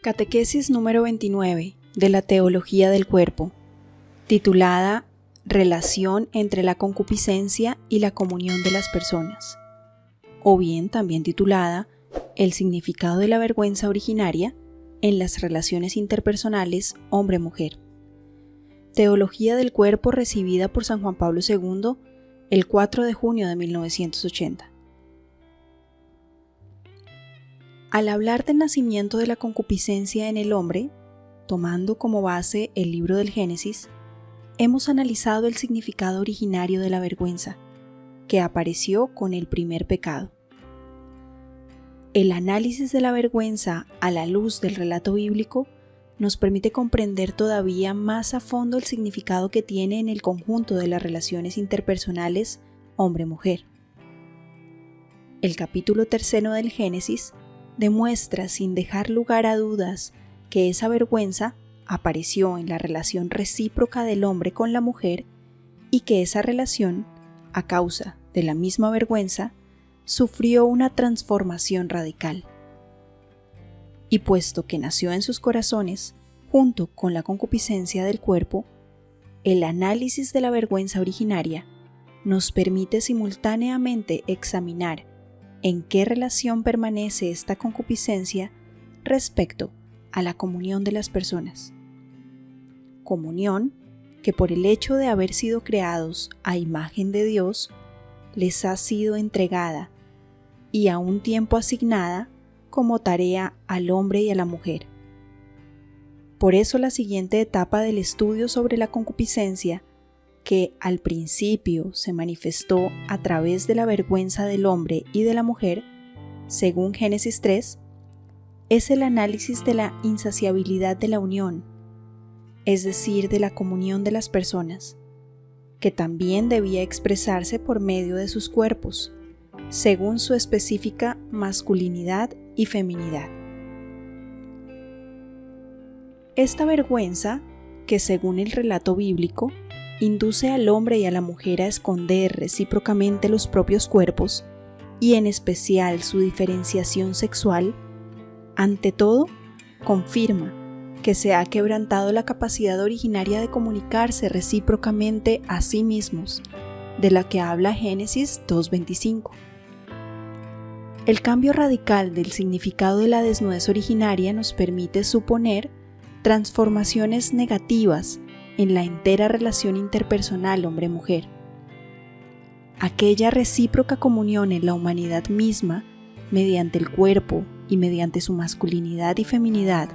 Catequesis número 29 de la Teología del Cuerpo, titulada Relación entre la concupiscencia y la comunión de las personas, o bien también titulada El significado de la vergüenza originaria en las relaciones interpersonales hombre-mujer. Teología del Cuerpo recibida por San Juan Pablo II el 4 de junio de 1980. Al hablar del nacimiento de la concupiscencia en el hombre, tomando como base el libro del Génesis, hemos analizado el significado originario de la vergüenza, que apareció con el primer pecado. El análisis de la vergüenza a la luz del relato bíblico nos permite comprender todavía más a fondo el significado que tiene en el conjunto de las relaciones interpersonales hombre-mujer. El capítulo 3 del Génesis demuestra sin dejar lugar a dudas que esa vergüenza apareció en la relación recíproca del hombre con la mujer y que esa relación, a causa de la misma vergüenza, sufrió una transformación radical. Y puesto que nació en sus corazones, junto con la concupiscencia del cuerpo, el análisis de la vergüenza originaria nos permite simultáneamente examinar en qué relación permanece esta concupiscencia respecto a la comunión de las personas. Comunión que por el hecho de haber sido creados a imagen de Dios, les ha sido entregada y a un tiempo asignada como tarea al hombre y a la mujer. Por eso la siguiente etapa del estudio sobre la concupiscencia, que al principio se manifestó a través de la vergüenza del hombre y de la mujer, según Génesis 3, es el análisis de la insaciabilidad de la unión, es decir, de la comunión de las personas, que también debía expresarse por medio de sus cuerpos, según su específica masculinidad y feminidad. Esta vergüenza, que según el relato bíblico, induce al hombre y a la mujer a esconder recíprocamente los propios cuerpos y en especial su diferenciación sexual, ante todo, confirma que se ha quebrantado la capacidad originaria de comunicarse recíprocamente a sí mismos, de la que habla Génesis 2:25. El cambio radical del significado de la desnudez originaria nos permite suponer transformaciones negativas en la entera relación interpersonal hombre-mujer. Aquella recíproca comunión en la humanidad misma, mediante el cuerpo y mediante su masculinidad y feminidad,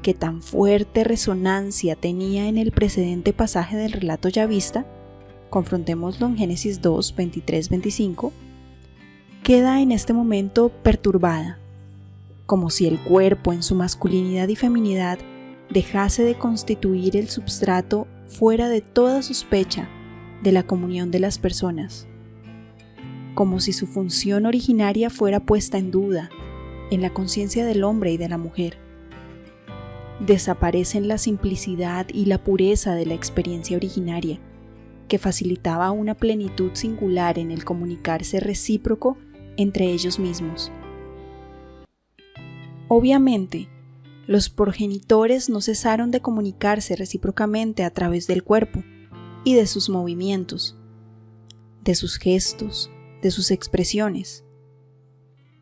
que tan fuerte resonancia tenía en el precedente pasaje del relato ya vista, confrontémoslo en Génesis 2, 23-25, queda en este momento perturbada, como si el cuerpo en su masculinidad y feminidad dejase de constituir el substrato fuera de toda sospecha de la comunión de las personas, como si su función originaria fuera puesta en duda en la conciencia del hombre y de la mujer. Desaparecen la simplicidad y la pureza de la experiencia originaria, que facilitaba una plenitud singular en el comunicarse recíproco entre ellos mismos. Obviamente, los progenitores no cesaron de comunicarse recíprocamente a través del cuerpo y de sus movimientos, de sus gestos, de sus expresiones.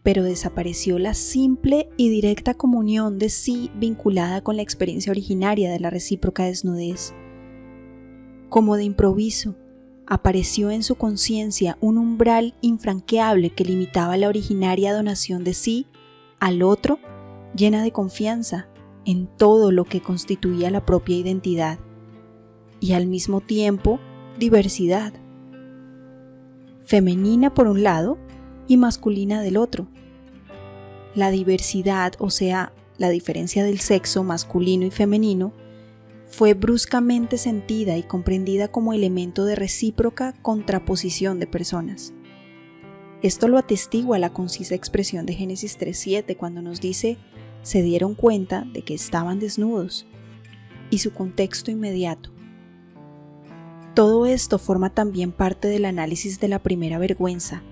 Pero desapareció la simple y directa comunión de sí vinculada con la experiencia originaria de la recíproca desnudez. Como de improviso, apareció en su conciencia un umbral infranqueable que limitaba la originaria donación de sí al otro, llena de confianza en todo lo que constituía la propia identidad y al mismo tiempo diversidad, femenina por un lado y masculina del otro. La diversidad, o sea, la diferencia del sexo masculino y femenino, fue bruscamente sentida y comprendida como elemento de recíproca contraposición de personas. Esto lo atestigua la concisa expresión de Génesis 3:7 cuando nos dice: se dieron cuenta de que estaban desnudos, y su contexto inmediato. Todo esto forma también parte del análisis de la primera vergüenza.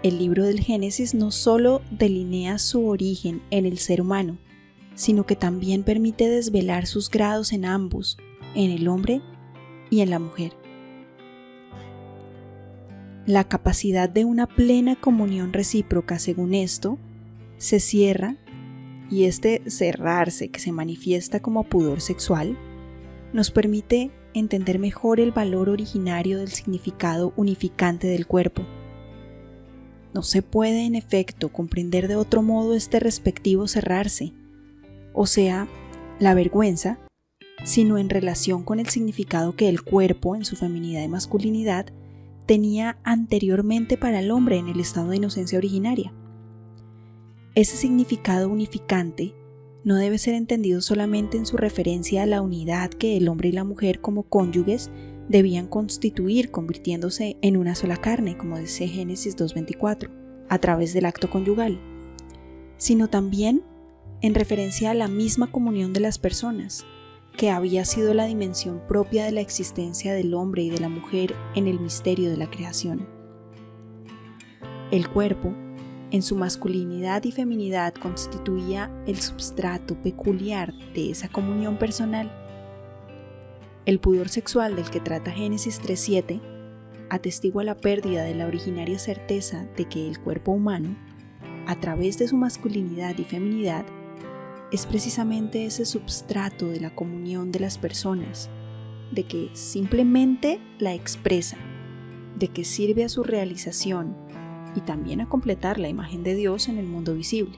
El libro del Génesis no solo delinea su origen en el ser humano, sino que también permite desvelar sus grados en ambos, en el hombre y en la mujer. La capacidad de una plena comunión recíproca, según esto, se cierra, y este cerrarse que se manifiesta como pudor sexual, nos permite entender mejor el valor originario del significado unificante del cuerpo. No se puede, en efecto, comprender de otro modo este respectivo cerrarse, o sea, la vergüenza, sino en relación con el significado que el cuerpo, en su feminidad y masculinidad, tenía anteriormente para el hombre en el estado de inocencia originaria. Ese significado unificante no debe ser entendido solamente en su referencia a la unidad que el hombre y la mujer como cónyuges debían constituir, convirtiéndose en una sola carne, como dice Génesis 2:24, a través del acto conyugal, sino también en referencia a la misma comunión de las personas, que había sido la dimensión propia de la existencia del hombre y de la mujer en el misterio de la creación. El cuerpo, en su masculinidad y feminidad, constituía el substrato peculiar de esa comunión personal. El pudor sexual del que trata Génesis 3:7 atestigua la pérdida de la originaria certeza de que el cuerpo humano, a través de su masculinidad y feminidad, es precisamente ese substrato de la comunión de las personas, de que simplemente la expresa, de que sirve a su realización y también a completar la imagen de Dios en el mundo visible.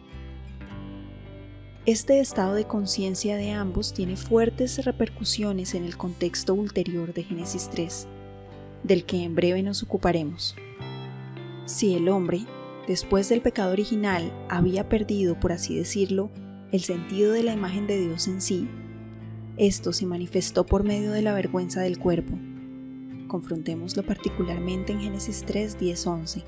Este estado de conciencia de ambos tiene fuertes repercusiones en el contexto ulterior de Génesis 3, del que en breve nos ocuparemos. Si el hombre, después del pecado original, había perdido, por así decirlo, el sentido de la imagen de Dios en sí, esto se manifestó por medio de la vergüenza del cuerpo. Confrontémoslo particularmente en Génesis 3, 10, 11.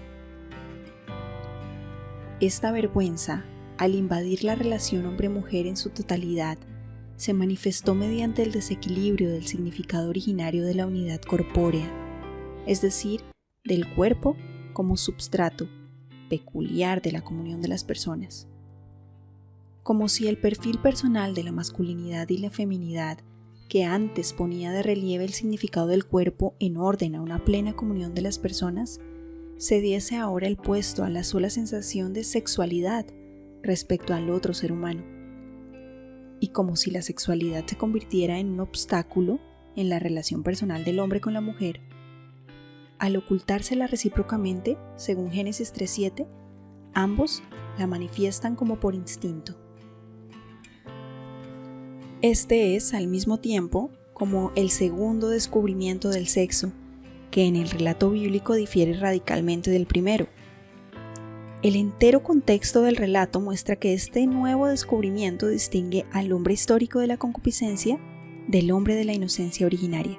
Esta vergüenza, al invadir la relación hombre-mujer en su totalidad, se manifestó mediante el desequilibrio del significado originario de la unidad corpórea, es decir, del cuerpo como substrato peculiar de la comunión de las personas. Como si el perfil personal de la masculinidad y la feminidad, que antes ponía de relieve el significado del cuerpo en orden a una plena comunión de las personas, se diese ahora el puesto a la sola sensación de sexualidad respecto al otro ser humano. Y como si la sexualidad se convirtiera en un obstáculo en la relación personal del hombre con la mujer, al ocultársela recíprocamente, según Génesis 3:7, ambos la manifiestan como por instinto. Este es, al mismo tiempo, como el segundo descubrimiento del sexo, que en el relato bíblico difiere radicalmente del primero. El entero contexto del relato muestra que este nuevo descubrimiento distingue al hombre histórico de la concupiscencia del hombre de la inocencia originaria.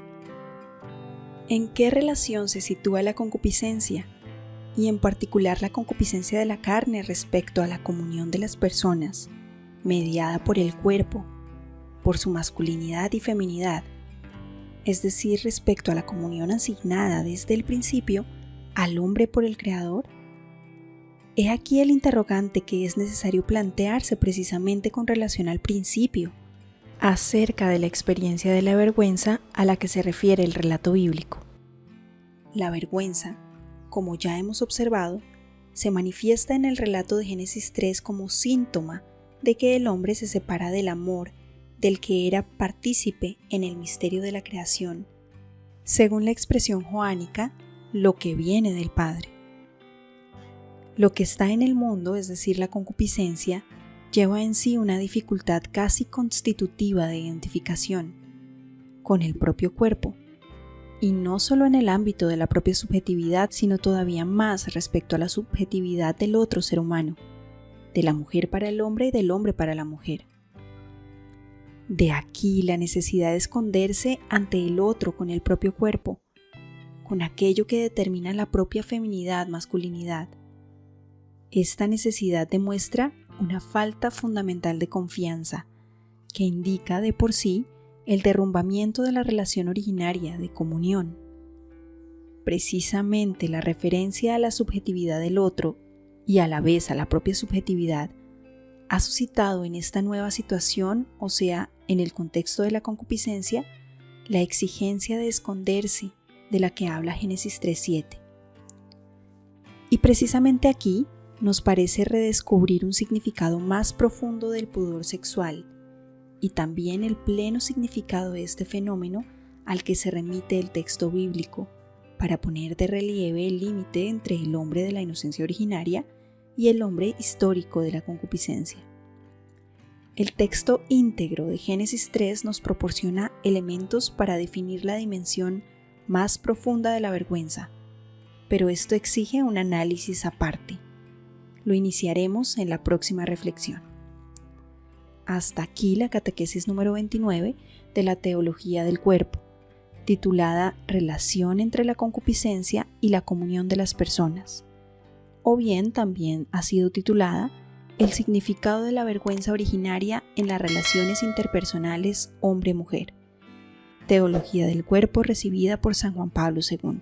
¿En qué relación se sitúa la concupiscencia? Y en particular la concupiscencia de la carne respecto a la comunión de las personas, mediada por el cuerpo, por su masculinidad y feminidad, es decir, respecto a la comunión asignada desde el principio al hombre por el Creador? He aquí el interrogante que es necesario plantearse precisamente con relación al principio, acerca de la experiencia de la vergüenza a la que se refiere el relato bíblico. La vergüenza, como ya hemos observado, se manifiesta en el relato de Génesis 3 como síntoma de que el hombre se separa del amor del que era partícipe en el misterio de la creación, según la expresión joánica, lo que viene del Padre. Lo que está en el mundo, es decir, la concupiscencia, lleva en sí una dificultad casi constitutiva de identificación con el propio cuerpo, y no solo en el ámbito de la propia subjetividad, sino todavía más respecto a la subjetividad del otro ser humano, de la mujer para el hombre y del hombre para la mujer. De aquí la necesidad de esconderse ante el otro con el propio cuerpo, con aquello que determina la propia feminidad, masculinidad. Esta necesidad demuestra una falta fundamental de confianza, que indica de por sí el derrumbamiento de la relación originaria de comunión. Precisamente la referencia a la subjetividad del otro y a la vez a la propia subjetividad ha suscitado en esta nueva situación, o sea, en el contexto de la concupiscencia, la exigencia de esconderse de la que habla Génesis 3:7. Y precisamente aquí nos parece redescubrir un significado más profundo del pudor sexual y también el pleno significado de este fenómeno al que se remite el texto bíblico, para poner de relieve el límite entre el hombre de la inocencia originaria y el hombre histórico de la concupiscencia. El texto íntegro de Génesis 3 nos proporciona elementos para definir la dimensión más profunda de la vergüenza, pero esto exige un análisis aparte. Lo iniciaremos en la próxima reflexión. Hasta aquí la catequesis número 29 de la Teología del Cuerpo, titulada Relación entre la concupiscencia y la comunión de las personas, o bien también ha sido titulada El significado de la vergüenza originaria en las relaciones interpersonales hombre-mujer, Teología del Cuerpo recibida por San Juan Pablo II.